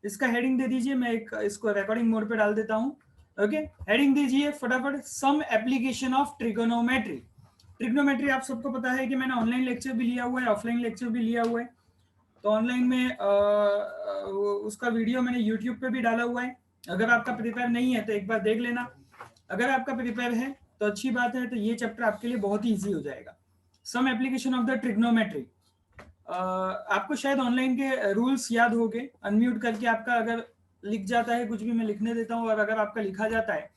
इसका हेडिंग दे दीजिए, मैं एक इसको रिकॉर्डिंग मोड पे डाल देता हूँ। ओके, हेडिंग दीजिए फटाफट, some application of trigonometry. Trigonometry आप सबको पता है कि मैंने ऑनलाइन लेक्चर भी लिया हुआ है, ऑफलाइन लेक्चर भी लिया हुआ है। तो ऑनलाइन में उसका वीडियो मैंने यूट्यूब पे भी डाला हुआ है। अगर आपका प्रिपेयर नहीं है तो एक बार देख लेना, अगर आपका प्रिपेयर है तो अच्छी बात है, तो ये चैप्टर आपके लिए बहुत ही ईजी हो जाएगा। Some application of the trigonometry. आपको शायद ऑनलाइन के रूल्स याद होंगे, अनम्यूट करके आपका अगर लिख जाता है कुछ भी, मैं लिखने देता हूँ, और अगर आपका लिखा जाता है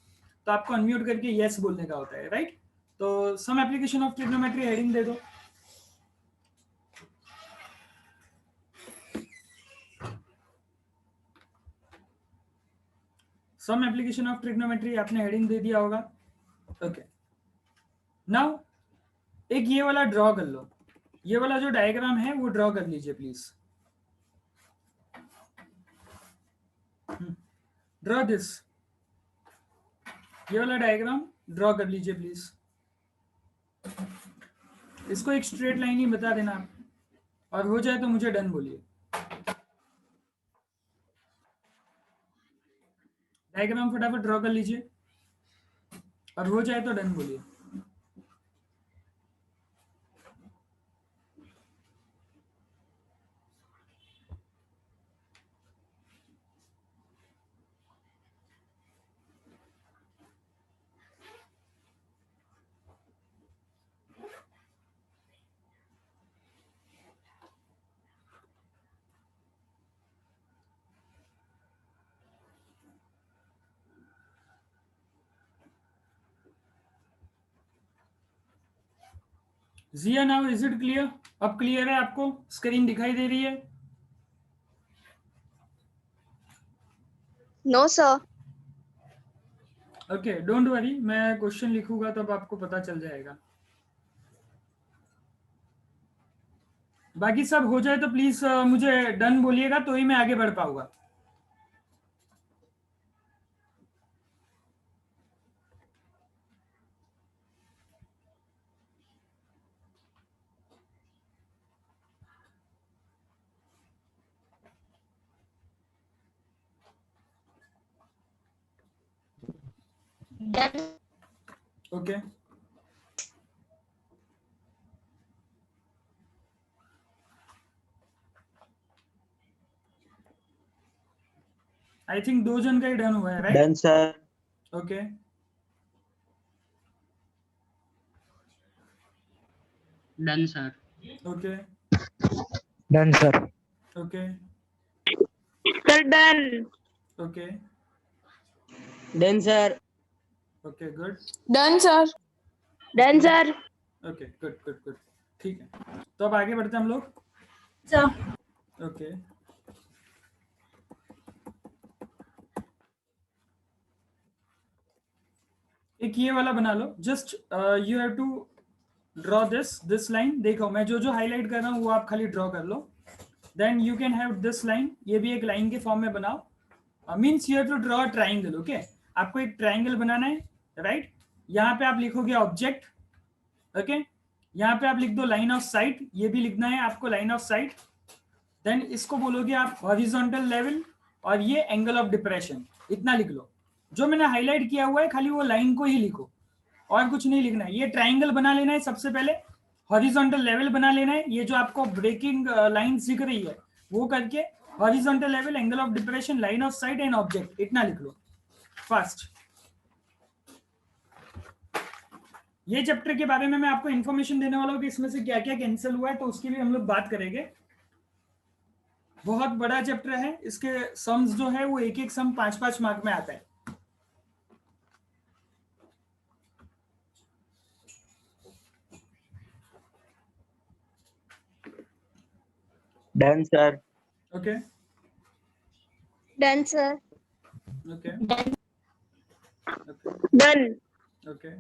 तो आपको अनम्यूट करके यस बोलने का होता है, राइट। तो some application of trigonometry heading दे दो। सम एप्लीकेशन ऑफ ट्रिग्नोमेट्री आपने हेडिंग दे दिया होगा। ओके, नाउ एक ये वाला ड्रॉ कर लो, ये वाला जो डायग्राम है वो ड्रॉ कर लीजिए प्लीज। ड्रॉ दिस, ये वाला डायग्राम ड्रॉ कर लीजिए प्लीज। इसको एक स्ट्रेट लाइन ही बता देना आप, और हो जाए तो मुझे डन बोलिए। डायग्राम फटाफट ड्रॉ कर लीजिए, और हो जाए तो डन बोलिए। Jiya, now is it clear? अब क्लियर है आपको? स्क्रीन दिखाई दे रही है? No sir. Okay, don't worry, मैं क्वेश्चन लिखूंगा तब आपको पता चल जाएगा। बाकी सब हो जाए तो प्लीज मुझे डन बोलिएगा, तो ही मैं आगे बढ़ पाऊंगा। डन। ओके, आई थिंक 2 जन का ही डन हुआ है, right? Done sir. Okay, done sir. Okay, done sir. Okay, sir done. Okay, done sir. Okay, good. Done sir. Done sir. Okay, good good good, ठीक है। तो अब आगे बढ़ते हैं हम लोग। सर। ओके, एक ये वाला बना लो, just you have to draw this line. देखो मैं जो जो हाईलाइट कर रहा हूँ वो आप खाली ड्रॉ कर लो, then you can have this line. ये भी एक लाइन के फॉर्म में बनाओ। Means you have to draw triangle. Okay, आपको एक ट्राइंगल बनाना है, राइट। यहाँ पे आप लिखोगे ऑब्जेक्ट। ओके, यहाँ पे आप लिख दो लाइन ऑफ साइट, ये भी लिखना है आपको, लाइन ऑफ साइट। देन इसको बोलोगे आप हॉरिजॉन्टल लेवल, और ये एंगल ऑफ डिप्रेशन। इतना लिख लो। जो मैंने हाईलाइट किया हुआ है खाली वो लाइन को ही लिखो, और कुछ नहीं लिखना है। ये ट्राइंगल बना लेना है सबसे पहले, हॉरिजॉन्टल लेवल बना लेना है। ये जो आपको ब्रेकिंग लाइन दिख रही है वो करके horizontal level, angle of depression, line of site and object, इतना लिख लो फर्स्ट। ये चैप्टर के बारे में मैं आपको इन्फॉर्मेशन देने वाला हूँ कि इसमें से क्या क्या कैंसिल हुआ है, तो उसकी भी हम लोग बात करेंगे। बहुत बड़ा चैप्टर है, इसके सम्स जो है वो एक एक सम 5-5 मार्क में आता है। Done sir. Okay, done sir. Okay, done. Done, done. Okay,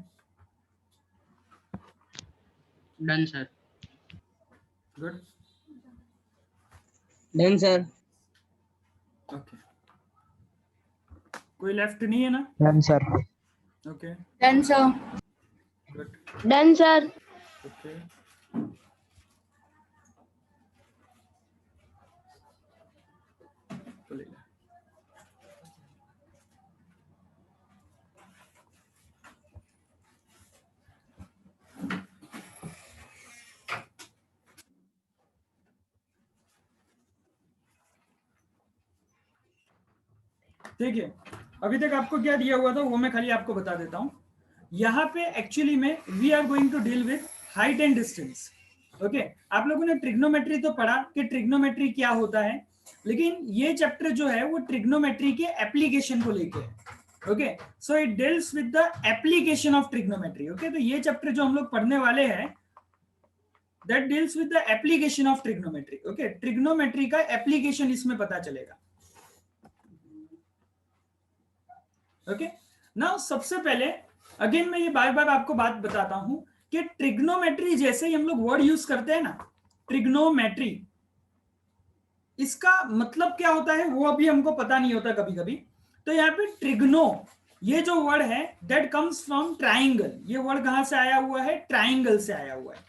done sir. Good, done sir. Okay. कोई लेफ्ट नहीं है ना? Done sir. Okay, done sir. Good, done sir. Okay, चलेगा। देखिए अभी तक आपको क्या दिया हुआ था वो मैं खाली आपको बता देता हूं। यहाँ पे एक्चुअली में we are going to deal with height and distance. Okay, आप लोगों ने ट्रिग्नोमेट्री तो पढ़ा कि ट्रिग्नोमेट्री क्या होता है, लेकिन ये चैप्टर जो है वो ट्रिग्नोमेट्री के एप्लीकेशन को लेके है। Okay, so it deals with the application of trigonometry. Okay, तो ये चैप्टर जो हम लोग पढ़ने वाले हैं that deals with the application of trigonometry. Okay, trigonometry का एप्लीकेशन इसमें पता चलेगा। ओके, नाउ सबसे पहले अगेन मैं ये बार बार आपको बात बताता हूं कि ट्रिग्नोमेट्री जैसे ही हम लोग वर्ड यूज करते हैं ना, ट्रिग्नोमेट्री, इसका मतलब क्या होता है वो अभी हमको पता नहीं होता कभी कभी। तो यहाँ पे ट्रिग्नो ये जो वर्ड है दैट कम्स फ्रॉम ट्राइंगल। ये वर्ड कहां से आया हुआ है? ट्राइंगल से आया हुआ है।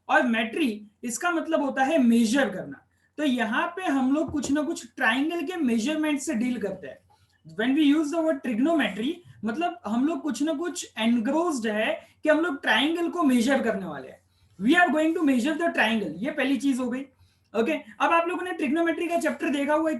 और मेट्री इसका मतलब होता है मेजर करना। तो यहाँ पे हम लोग कुछ ना कुछ ट्राइंगल के मेजरमेंट से डील करते हैं। When we use the word trigonometry, मतलब हम लोग कुछ ना कुछ एनग्रोस्ड है कि हम लोग ट्राइंगल को मेजर करने वाले हैं। We are going to measure the triangle, ये पहली चीज हो गई। ओके, अब आप लोगों ने ट्रिग्नोमेट्री का चैप्टर देखा हुआ है,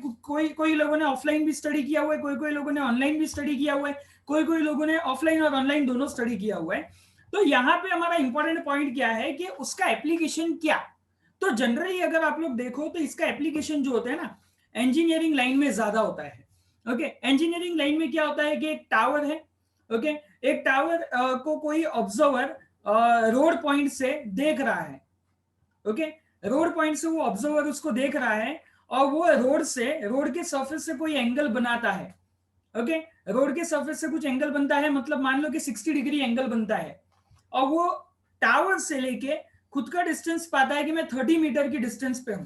कोई लोगों ने ऑफलाइन भी स्टडी किया हुआ है, कोई लोगों ने ऑनलाइन भी स्टडी किया हुआ है, कोई लोगों ने ऑफलाइन और ऑनलाइन दोनों स्टडी किया हुआ है। तो यहाँ पे हमारा इंपॉर्टेंट पॉइंट क्या है कि उसका एप्लीकेशन क्या। तो जनरली अगर आप लोग देखो तो इसका एप्लीकेशन जो होता है ना, इंजीनियरिंग लाइन में ज्यादा होता है। ओके, इंजीनियरिंग लाइन में क्या होता है कि एक टावर है। ओके, एक टावर को कोई ऑब्जर्वर रोड पॉइंट से देख रहा है। ओके, रोड पॉइंट से वो ऑब्जर्वर उसको देख रहा है और वो रोड के सरफेस से कोई एंगल बनाता है। ओके, रोड के सरफेस से कुछ एंगल बनता है, मतलब मान लो कि 60 डिग्री एंगल बनता है, और वो टावर से लेके खुद का डिस्टेंस पाता है कि मैं 30 मीटर की डिस्टेंस पे हूं।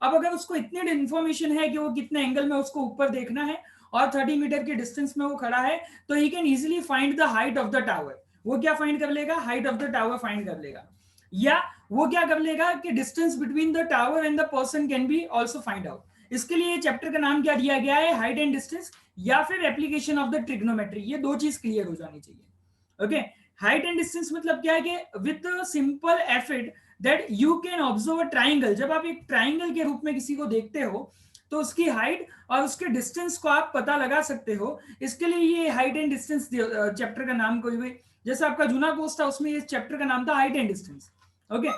अब अगर उसको इतनी इंफॉर्मेशन है कि वो कितने एंगल में उसको ऊपर देखना है और 30 मीटर के डिस्टेंस में वो खड़ा है, तो he can easily find the height of the tower. वो क्या फाइंड कर लेगा? Height of the tower find कर लेगा। या वो क्या कर लेगा कि distance between the tower and the person can be also find out. इसके लिए चैप्टर का नाम क्या दिया गया है? हाइट एंड डिस्टेंस या फिर एप्लीकेशन ऑफ द ट्रिग्नोमेट्री। ये दो चीज क्लियर हो जानी चाहिए। ओके, हाइट एंड डिस्टेंस मतलब क्या है कि with simple effort that you can observe a triangle. जब आप एक ट्राइंगल के रूप में किसी को देखते हो तो उसकी हाइट और उसके डिस्टेंस को आप पता लगा सकते हो। इसके लिए ये हाइट एंड डिस्टेंस चैप्टर का नाम कोई भी, जैसे आपका जूना कोर्स था उसमें ये चैप्टर का नाम था हाइट एंड डिस्टेंस। ओके,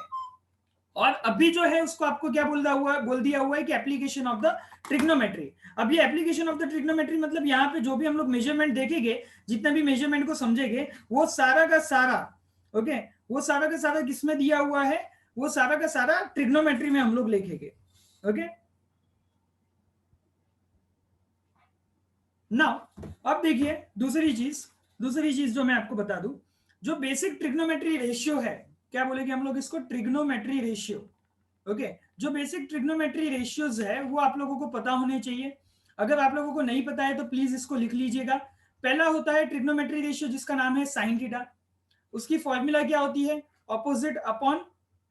और अभी जो है उसको आपको क्या बोल दिया हुआ है कि एप्लीकेशन ऑफ द ट्रिग्नोमेट्री। अब ये एप्लीकेशन ऑफ द ट्रिग्नोमेट्री मतलब यहाँ पे जो भी हम लोग मेजरमेंट देखेंगे, जितना भी मेजरमेंट को समझेंगे, वो सारा का सारा, ओके, वो सारा का सारा किसमें दिया हुआ है? वो सारा का सारा ट्रिग्नोमेट्री में हम लोग लिखेंगे। ओके, नाउ अब देखिए दूसरी चीज जो मैं आपको बता दूं, जो बेसिक ट्रिग्नोमेट्री रेशियो है, क्या बोलेंगे हम लोग इसको? Trigonometry ratio. ओके, जो बेसिक ट्रिग्नोमेट्री रेशियोज है वो आप लोगों को पता होने चाहिए। अगर आप लोगों को नहीं पता है तो प्लीज इसको लिख लीजिएगा। पहला होता है ट्रिग्नोमेट्री रेशियो जिसका नाम है साइन थीटा। उसकी फॉर्मूला क्या होती है? ऑपोजिट अपॉन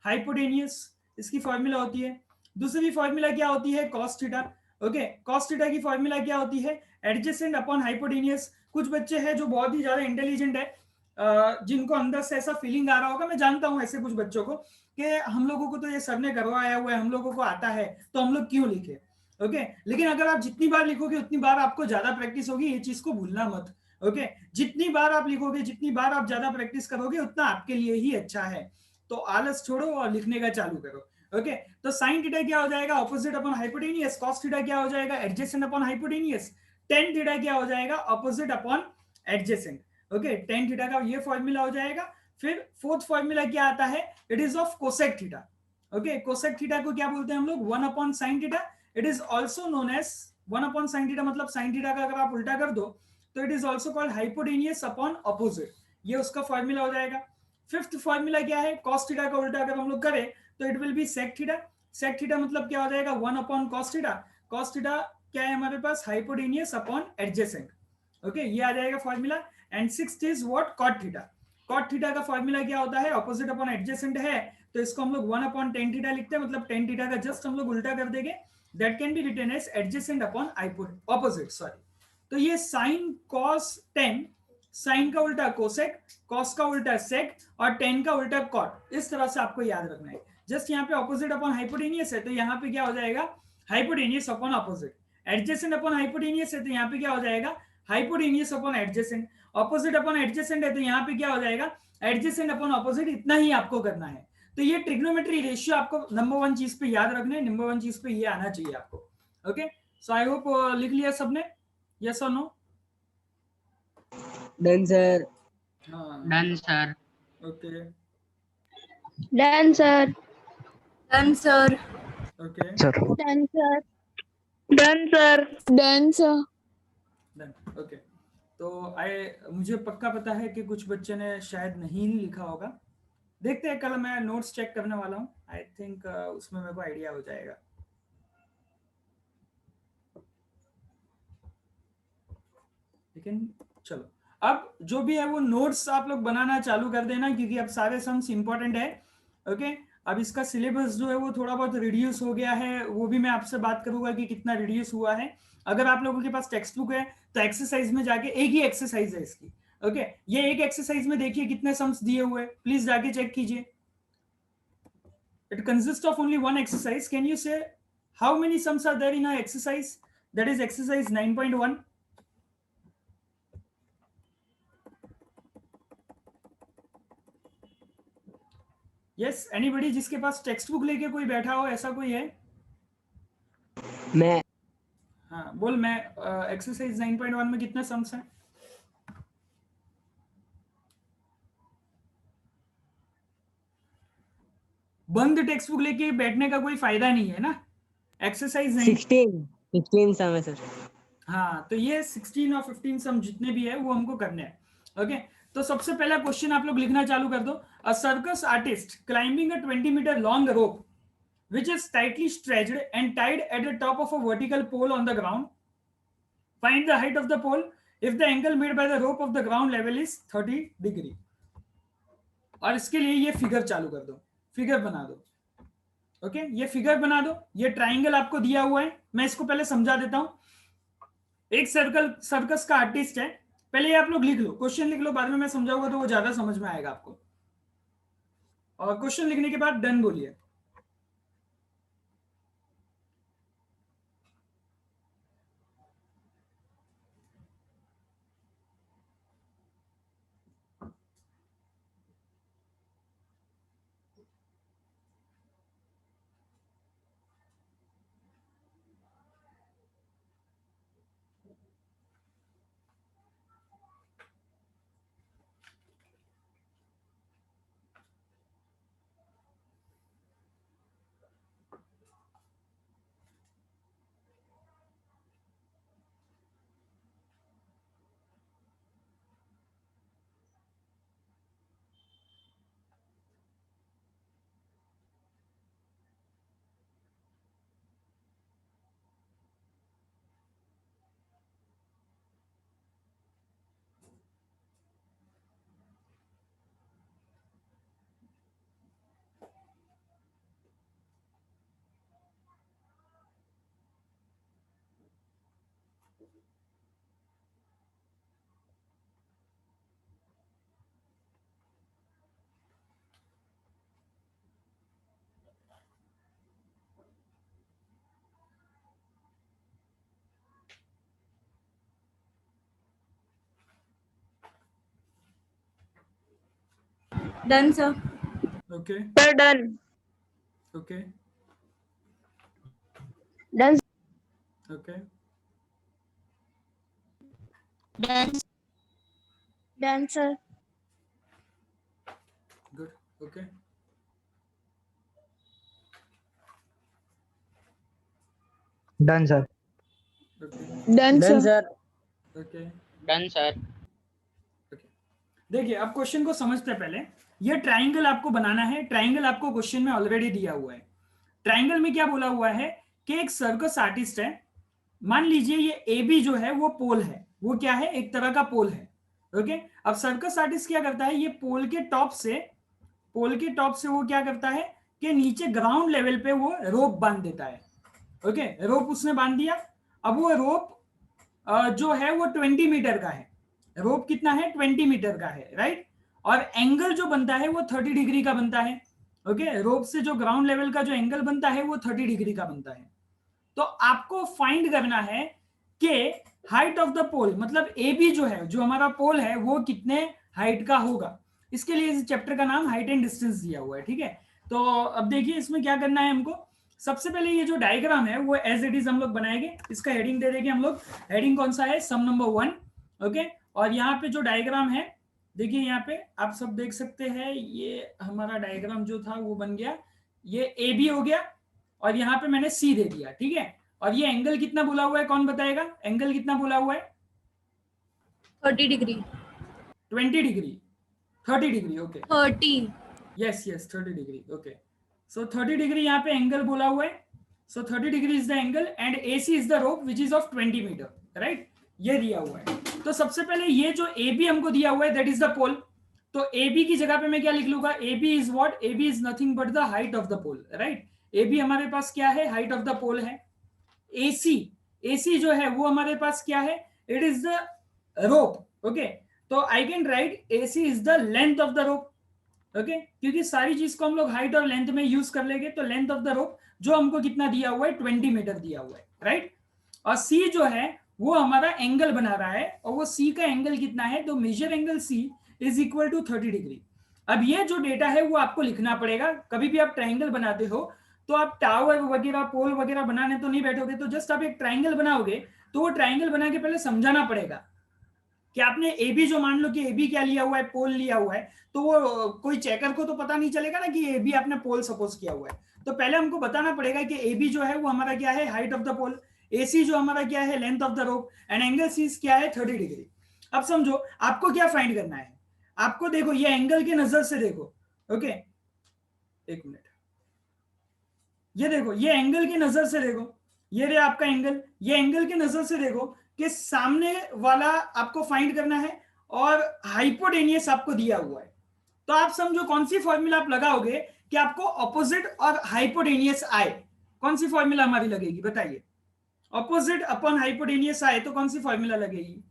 हाइपोटेनियस, इसकी फॉर्मूला होती है। दूसरी फॉर्मूला क्या होती है? Cos theta. Okay, cos theta की फॉर्मूला क्या होती है? Adjacent upon hypotenuse. कुछ बच्चे हैं जो बहुत ही ज्यादा इंटेलिजेंट है, जिनको अंदर से ऐसा फीलिंग आ रहा होगा, मैं जानता हूं ऐसे कुछ बच्चों को, कि हम लोगों को तो ये सर ने करवाया हुआ है, हम लोगों को आता है, तो हम लोग क्यों लिखे। ओके, लेकिन अगर आप जितनी बार लिखोगे उतनी बार आपको ज्यादा प्रैक्टिस होगी, ये चीज को भूलना मत। ओके, जितनी बार आप लिखोगे, जितनी बार आप ज्यादा प्रैक्टिस करोगे, उतना आपके लिए ही अच्छा है। तो आलस छोड़ो और लिखने का चालू करो। ओके, तो साइन थीटा क्या हो जाएगा? Opposite upon hypotenuse. Cos theta क्या हो जाएगा? Adjacent upon hypotenuse. Tan theta क्या हो जाएगा? Opposite upon adjacent. Okay, tan theta का ये फॉर्मूला हो जाएगा। फिर फोर्थ फॉर्मूला क्या आता है? It is of cosec theta. Okay, cosec theta को क्या बोलते हैं हम लोग? 1 upon sine theta. It is also known as 1 upon sine theta, मतलब साइन थीटा का अगर आप उल्टा कर दो तो it is also called hypotenuse upon opposite. ये उसका फॉर्मूला हो जाएगा। फिफ्थ फॉर्मूला क्या है? कॉस थीटा का उल्टा अगर हम लोग करें तो it will be sec theta. Sec theta मतलब क्या हो जाएगा? 1 upon cos theta. Cos theta क्या है हमारे पास? Hypotenuse upon adjacent. ओके, ये आ जाएगा formula. And sixth is what? Cot theta. Cot theta का फॉर्मूला क्या होता है? ऑपोजिट अपॉन एडजेसेंट है तो इसको हम लोग 1 अपॉन टेन थीटा लिखते हैं, मतलब टेन थीटा का जस्ट हम लोग उल्टा कर देंगे। That can be written as adjacent upon opposite, sorry. तो ये साइन कॉस टेन, साइन का उल्टा कोसेक, कॉस का उल्टा सेक और टेन का उल्टा कॉट, इस तरह से आपको याद रखना है। जस्ट यहाँ पे ऑपोजिट अपॉन हाइपोटेनियस है तो यहाँ पे क्या हो जाएगा? Hypotenuse upon opposite. Adjacent upon hypotenuse है तो यहाँ पे क्या हो जाएगा, hypotenuse upon adjacent. Opposite upon adjacent है तो यहाँ पे क्या हो जाएगा, एडजेसेंट अपॉन ऑपोजिट। इतना ही आपको करना है। तो ये ट्रिग्नोमेट्री रेशियो आपको नंबर 1 चीज पे याद रखना है, नंबर 1 चीज पे ये आना चाहिए आपको। ओके, सो आई होप लिख लिया सबने, यस और नो? Done sir. हाँ, Done, sir. Okay Done, sir. Done, sir. Okay sir Done, sir. Done, sir. Done, sir. Done. Okay, तो मुझे पक्का पता है कि कुछ बच्चे ने शायद नहीं लिखा होगा। देखते हैं, कल मैं नोट्स चेक करने वाला हूँ। आई थिंक उसमें मेरे को आइडिया हो जाएगा। लेकिन चलो, अब जो भी है वो नोट्स आप लोग बनाना चालू कर देना, क्योंकि अब सारे सम्स इंपॉर्टेंट है। ओके, अब इसका सिलेबस जो है वो थोड़ा बहुत रिड्यूस हो गया है, वो भी मैं आपसे बात करूंगा कि कितना रिड्यूस हुआ है। अगर आप लोगों के पास टेक्स्ट बुक है तो एक्सरसाइज में जाके, एक ही एक्सरसाइज है इसकी। ओके, ये एक एक्सरसाइज में देखिए कितने सम्स दिए हुए, प्लीज जाके चेक कीजिए। It consist of only one exercise. Can you say how many sums are there in a exercise, that is exercise 9.1? Yes, anybody जिसके पास टेक्स्ट बुक लेके कोई बैठा हो, ऐसा कोई है? मैं। हाँ बोल, मैं एक्सरसाइज 9.1 में कितने सम्स हैं? बंद टेक्स्ट बुक लेके बैठने का कोई फायदा नहीं है ना। एक्सरसाइज 16 सम है सर। हाँ, तो ये 16 और 15 सम जितने भी है वो हमको करने हैं। ओके, तो सबसे पहला क्वेश्चन आप लोग लिखना चालू कर दो। A circus artist climbing a 20 metre long rope which is tightly stretched and tied at the top of a vertical pole on the ground. Find the height of the pole if the angle made by the rope of the ground level is 30 degree. और इसके लिए ये figure चालू कर दो, figure बना दो। Okay, ये फिगर बना दो। ये ट्राइंगल आपको दिया हुआ है, मैं इसको पहले समझा देता हूं। एक सर्कस का आर्टिस्ट है, पहले ये आप लोग लिख लो, क्वेश्चन लिख लो, बाद में मैं समझाऊंगा तो वो ज्यादा समझ में आएगा आपको। और क्वेश्चन लिखने के बाद डन बोलिए। Done, sir. Okay Sir, done. Okay Done. Okay Done. Done, sir. Good okay done sir. Okay Done, done sir. Sir. Okay. Done, sir. देखिए, अब क्वेश्चन को समझते हैं। पहले ये ट्राइंगल आपको बनाना है। ट्राइंगल आपको क्वेश्चन में ऑलरेडी दिया हुआ है। ट्राइंगल में क्या बोला हुआ है कि एक सर्कस आर्टिस्ट है, मान लीजिए ये ए बी जो है वो पोल है, वो क्या है, एक तरह का पोल है। ओके, अब सर्कस आर्टिस्ट क्या करता है, ये पोल के टॉप से वो क्या करता है कि नीचे ग्राउंड लेवल पे वो रोप बांध देता है। ओके, रोप उसने बांध दिया। अब वो रोप जो है वो 20 मीटर का है। रोप कितना है, 20 मीटर का है, राइट। और एंगल जो बनता है वो 30 डिग्री का बनता है। ओके, रोप से जो ग्राउंड लेवल का जो एंगल बनता है वो 30 डिग्री का बनता है। तो आपको फाइंड करना है कि हाइट ऑफ द पोल, मतलब ए बी जो है, जो हमारा पोल है, वो कितने हाइट का होगा। इसके लिए इस चैप्टर का नाम हाइट एंड डिस्टेंस दिया हुआ है, ठीक है। तो अब देखिए इसमें क्या करना है हमको। सबसे पहले ये जो डायग्राम है वो एज इट इज हम लोग बनाएंगे। इसका हेडिंग दे देंगे हम लोग। हेडिंग कौन सा है? सम नंबर 1। ओके, और यहाँ पे जो डायग्राम है, देखिए यहाँ पे आप सब देख सकते हैं, ये हमारा डायग्राम जो था वो बन गया, ये ए बी हो गया और यहाँ पे मैंने सी दे दिया, ठीक है। और ये एंगल कितना बोला हुआ है, कौन बताएगा? एंगल कितना बोला हुआ है? 30 degree 20 degree, 30 degree, okay. 30 yes yes 30 degree, okay. So 30 degree यहाँ पे एंगल बोला हुआ है। So 30 degree is the angle and AC is the rope which is of 20 meter, right. ये दिया हुआ है। तो सबसे पहले ये जो AB हमको दिया हुआ है दैट इज द पोल। तो AB की जगह पे मैं क्या लिख लूंगा? AB is what? AB is nothing but the height of the pole, right. AB हमारे पास क्या है? हाइट ऑफ द पोल है। AC जो है वो हमारे पास क्या है? It is the rope, okay. तो I can write AC is the length of the rope, okay. क्योंकि सारी चीज को हम लोग हाइट और लेंथ में यूज कर लेंगे। तो लेंथ ऑफ द रोप जो हमको कितना दिया हुआ है? 20 मीटर दिया हुआ है, राइट। और C जो है वो हमारा एंगल बना रहा है और वो C का एंगल कितना है? तो major angle C is equal to 30 degree. अब ये जो डेटा है वो आपको लिखना पड़ेगा। कभी भी आप ट्राइंगल बनाते हो तो आप टावर वगैरह, पोल वगैरह बनाने तो नहीं बैठोगे। तो जस्ट आप एक ट्राइंगल बनाओगे तो वो ट्राइंगल बना के पहले समझाना पड़ेगा कि आपने ए बी, जो मान लो कि ए बी क्या लिया हुआ है? पोल लिया हुआ है। तो वो कोई चेकर को तो पता नहीं चलेगा ना कि ए बी आपने पोल सपोज किया हुआ है। तो पहले हमको बताना पड़ेगा कि ए बी जो है वो हमारा क्या है? Height of the pole. AC जो हमारा क्या है? Length of the rope. And angle C क्या है? 30 डिग्री। अब समझो आपको क्या फाइंड करना है। आपको देखो ये एंगल के नजर से देखो, ओके। एक मिनट, ये देखो, ये एंगल के नजर से देखो, ये रहा आपका एंगल। ये एंगल के नजर से देखो कि सामने वाला आपको फाइंड करना है और हाइपोटेनियस आपको दिया हुआ है। तो आप समझो कौन सी फॉर्मूला आप लगाओगे कि आपको ऑपोजिट और हाइपोटेनियस आए? कौन सी फॉर्मूला हमारी लगेगी बताइए? ऑपोजिट अपॉन हाइपोटेनियस आए तो कौन सी फॉर्मूला लगेगी?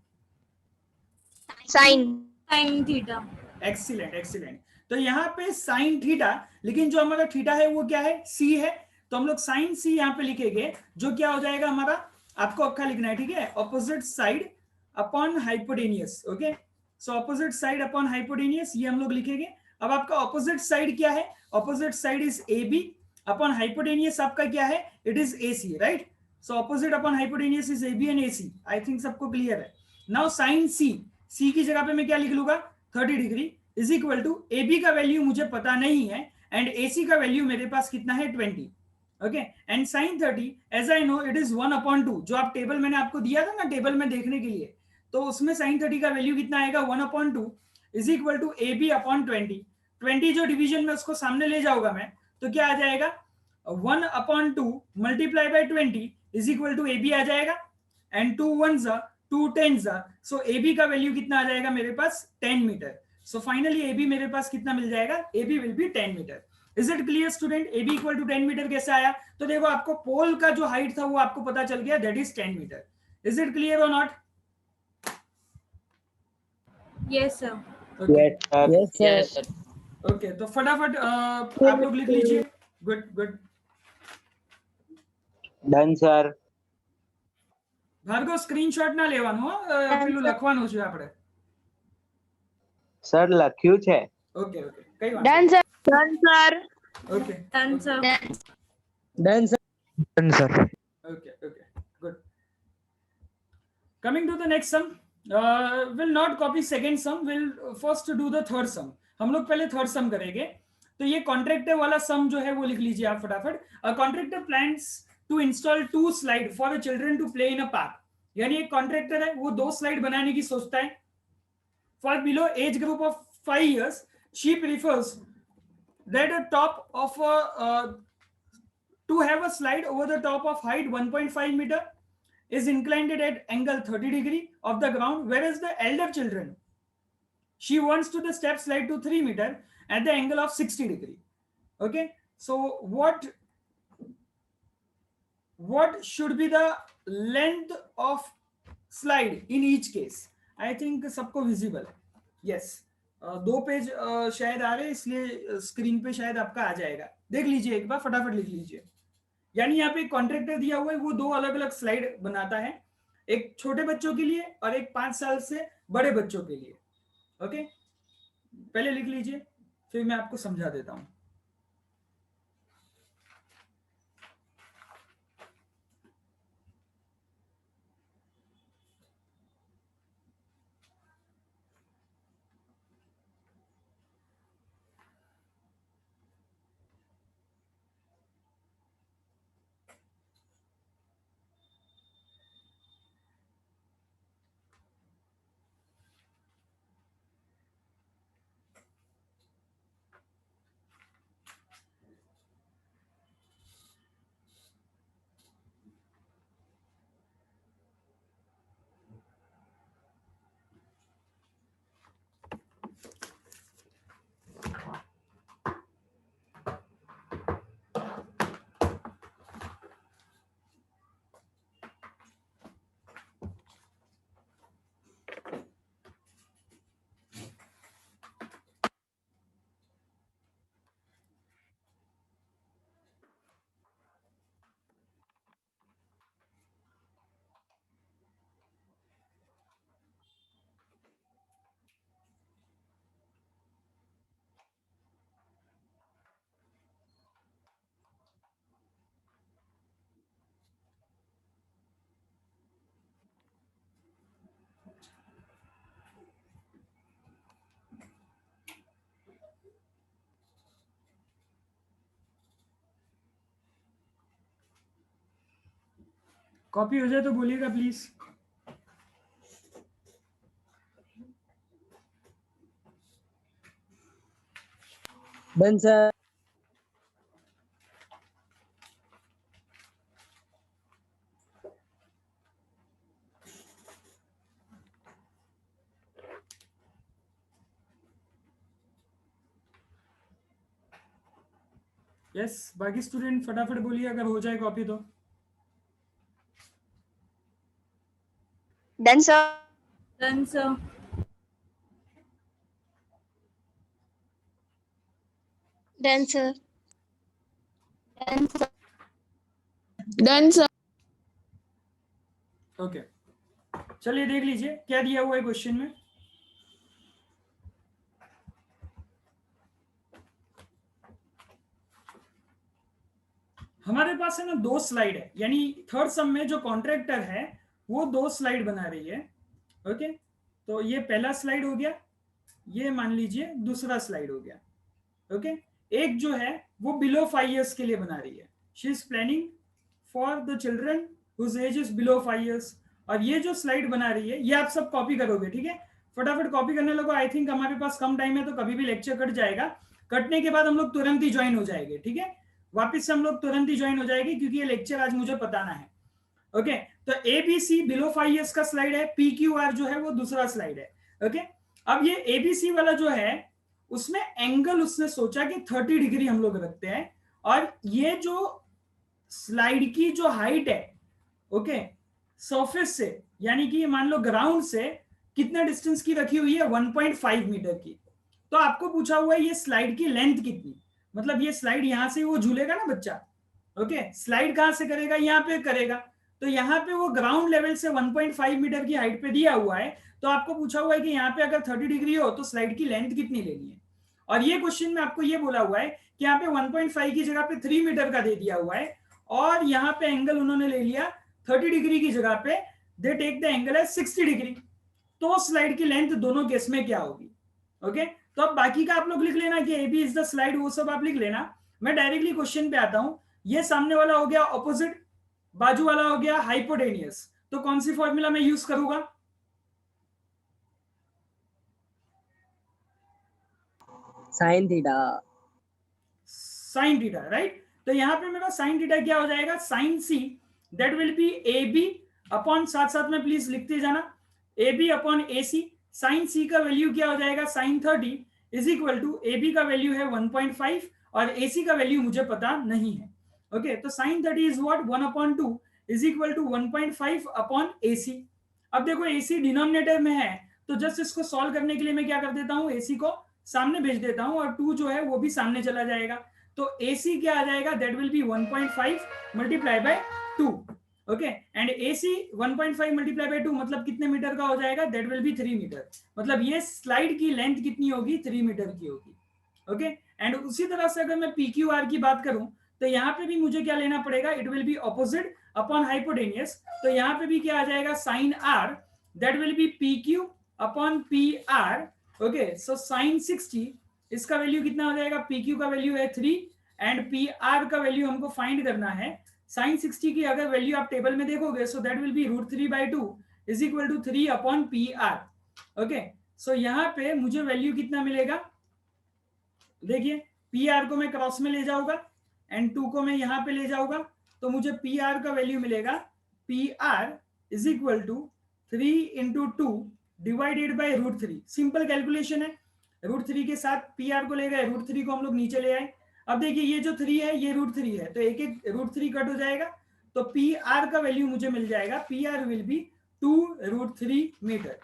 Sine theta. Excellent excellent. तो यहाँ पे साइन थीटा, लेकिन जो हमारा थीटा है वो क्या है? C है। तो हम लोग साइन C यहाँ पे लिखेंगे, जो क्या हो जाएगा हमारा? आपको अक्खा लिखना है, ठीक है। Opposite side upon hypotenuse, okay. So opposite side upon hypotenuse ये हम लोग लिखेंगे। अब आपका ऑपोजिट साइड क्या है? Opposite side is AB upon hypotenuse आपका क्या है? It is AC, right. So opposite upon hypotenuse is AB and AC। I think सबको क्लियर है। नाउ साइन C की जगह पे मैं क्या लिख लूंगा? 30 degree is equal to AB का वैल्यू मुझे पता नहीं है एंड AC का वैल्यू मेरे पास कितना है? 20, okay. And sine 30 as I know it is 1/2। जो आप टेबल मैंने आपको दिया था ना टेबल में देखने के लिए, तो उसमें साइन 30 का वैल्यू कितना आएगा? 1/2 is equal to AB upon 20। 20 जो डिवीजन में उसको सामने ले जाऊंगा मैं, तो क्या आ जाएगा? 1/2 multiply by 20 is equal to AB आ जाएगा। And 2 1s 2 10s, so AB का वैल्यू कितना आ जाएगा मेरे पास? 10 मीटर। सो फाइनली AB मेरे पास कितना मिल जाएगा? AB will be 10 metre. Is it clear student? AB इक्वल टू 10 मीटर कैसे आया? तो देखो आपको पोल का जो हाइट था वो आपको पता चल गया, that is 10 metre. Is it clear और not? Yes sir. Yes sir. Okay, तो फटाफट आप लोग लिख लीजिए। Good good. Done sir. Bhargav screenshot ના લેવાનું હો, પેલું લખવાનું છે આપણે. સર લખ્યું છે. ઓકે ઓકે, કઈ વાત done sir. Done sir. Okay done sir. Done sir. Done sir. Okay okay good. Coming to the next sum, will not copy second sum, will first do the third sum. हम लोग पहले third सम करेंगे। तो ये contractor वाला सम जो है वो लिख लीजिए आप फटाफट। A contractor plans to install 2 slide for the children to play in a park. यानी एक कॉन्ट्रैक्टर है वो 2 स्लाइड बनाने की सोचता है। For below age group of 5 years she prefers that a top of to have a slide over the top of height 1.5 meter is inclined at angle 30 degree of the ground, whereas the elder children, she wants to the step slide to 3 meter at the angle of 60 degree. Okay, so what should be the length of slide in each case? I think सबको visible है. Yes, 2 page शायद आ रहे हैं, इसलिए screen पे शायद आपका आ जाएगा। देख लीजिए एक बार, फटाफट लिख लीजिए। यानी यहाँ पे एक कॉन्ट्रैक्टर दिया हुआ है, वो दो अलग अलग स्लाइड बनाता है, एक छोटे बच्चों के लिए और एक 5 साल से बड़े बच्चों के लिए। ओके, पहले लिख लीजिए, फिर मैं आपको समझा देता हूं। कॉपी हो जाए तो बोलिएगा प्लीज। Done sir. यस, बाकी स्टूडेंट फटाफट बोलिए अगर हो जाए कॉपी तो। Done, sir. Done, sir. Done, sir. Done, sir. Done, sir. Okay, चलिए देख लीजिए क्या दिया हुआ है क्वेश्चन में। हमारे पास है ना दो स्लाइड है, यानी थर्ड सम में जो कॉन्ट्रैक्टर है वो दो स्लाइड बना रही है। ओके, तो ये पहला स्लाइड हो गया, ये मान लीजिए दूसरा स्लाइड हो गया। ओके, एक जो है वो बिलो 5 इयर्स के लिए बना रही है, she is planning for the children whose age is below 5 years. और ये जो स्लाइड बना रही है ये आप सब कॉपी करोगे, ठीक है, फटाफट कॉपी करने लगो। आई थिंक हमारे पास कम टाइम है तो कभी भी लेक्चर कट जाएगा, कटने के बाद हम लोग तुरंत ही ज्वाइन हो जाएंगे, ठीक है, वापिस से हम लोग तुरंत ही ज्वाइन हो जाएंगे क्योंकि ये लेक्चर आज मुझे बताना है। ओके, तो एबीसी बिलो 5 इयर्स का स्लाइड है, पी क्यू आर जो है वो दूसरा स्लाइड है। ओके, अब ये एबीसी वाला जो है उसमें एंगल उसने सोचा कि 30 डिग्री हम लोग रखते हैं, और ये जो स्लाइड की जो हाइट है, ओके, सरफेस से यानी कि मान लो ग्राउंड से कितना डिस्टेंस की रखी हुई है, 1.5 मीटर की। तो आपको पूछा हुआ है ये स्लाइड की लेंथ कितनी, मतलब ये स्लाइड यहां से वो झूलेगा ना बच्चा, ओके, स्लाइड कहां से करेगा, यहां पे करेगा, तो यहाँ पे वो ग्राउंड लेवल से 1.5 मीटर की हाइट पे दिया हुआ है। तो आपको पूछा हुआ है कि यहाँ पे अगर 30 डिग्री हो तो स्लाइड की लेंथ कितनी लेनी है, और ये क्वेश्चन में आपको ये बोला हुआ है कि यहाँ पे 1.5 की जगह पे 3 मीटर का दे दिया हुआ है, और यहाँ पे एंगल उन्होंने ले लिया 30 डिग्री की जगह पे दे टेक द एंगल है 60 डिग्री। तो स्लाइड की लेंथ दोनों केस में क्या होगी। ओके, तो अब बाकी का आप लोग लिख लेना कि A B is the slide, वो सब आप लिख लेना। मैं डायरेक्टली क्वेश्चन पे आता हूं। ये सामने वाला हो गया ऑपोजिट, बाजू वाला हो गया हाइपोटेनियस, तो कौन सी फॉर्मूला मैं यूज करूंगा, sine theta. Sine theta, right. तो यहां पे मेरा साइन थीटा क्या हो जाएगा, sine C, that will be A B upon, साथ साथ में प्लीज लिखते जाना, A B upon A C. Sine C का वैल्यू क्या हो जाएगा, sine 30 is equal to A B का वैल्यू है 1.5 और ए सी का वैल्यू मुझे पता नहीं है। ओके, तो sine 30 is what, 1/2 is equal to 1.5 upon A C. अब देखो ए सी डिनोमिनेटर में है, तो जस्ट इसको सॉल्व करने के लिए मैं क्या कर देता हूं, ए सी को सामने भेज देता हूं और 2 जो है वो भी सामने चला जाएगा। तो AC क्या आ जाएगा, that will B 1.5 multiply by 2. Okay, and AC 1.5 multiply by 2 मतलब कितने मीटर का हो जाएगा, दैट विल बी 3 मीटर. मतलब ये स्लाइड की लेंथ कितनी होगी, 3 मीटर की होगी. ओके, एंड उसी तरह से अगर मैं PQR की बात करूं तो यहाँ पे भी मुझे क्या लेना पड़ेगा, it will be opposite upon hypotenuse. तो यहाँ पे भी क्या आ जाएगा, sine R, that will be PQ upon PR. Okay, so sine 60 इसका वैल्यू कितना हो जाएगा, PQ का वैल्यू है 3 एंड PR का वैल्यू हमको फाइंड करना है. साइन 60 की अगर वैल्यू आप टेबल में देखोगे, so that will be √3/2 is equal to 3 upon PR. Okay, so यहाँ पे मुझे वैल्यू कितना मिलेगा, देखिए PR को मैं क्रॉस में ले जाऊंगा एंड 2 को मैं यहाँ पे ले जाऊंगा, तो मुझे PR का वैल्यू मिलेगा, PR is equal to 3 into 2 divided by √3. Simple calculation है, √3 के साथ PR को ले गए, √3 को हम लोग नीचे ले आए. अब देखिए ये जो 3 है ये √3 है, तो एक एक √3 कट हो जाएगा, तो PR का वैल्यू मुझे मिल जाएगा, PR विल बी 2√3 मीटर.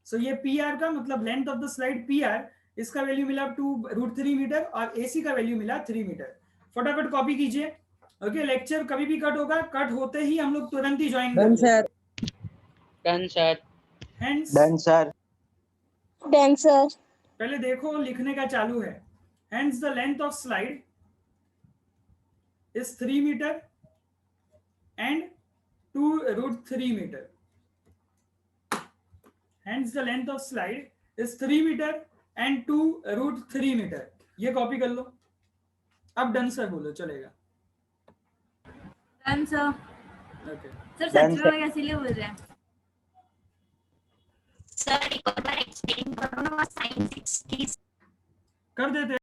सो ये PR का मतलब length of the slide PR, इसका वैल्यू मिला 2√3 मीटर और AC का वैल्यू मिला 3 मीटर. फटाफट कॉपी कीजिए. ओके, लेक्चर कभी भी कट होगा, कट होते ही हम लोग तुरंत ही join done sir. Done sir. Hands done sir. Done, sir. पहले देखो लिखने का चालू है. Hence the length of slide is 3 meter and 2√3 meter. Hence the length of slide is 3 meter and 2√3 meter. ये कॉपी कर लो. अब डन सर बोलो, चलेगा. Done sir. Okay, sir Done, सच sir. में इसीलिए बोल रहे हैं. सर एक और बार एक्सप्लेन करो ना, साइन 60 कर देते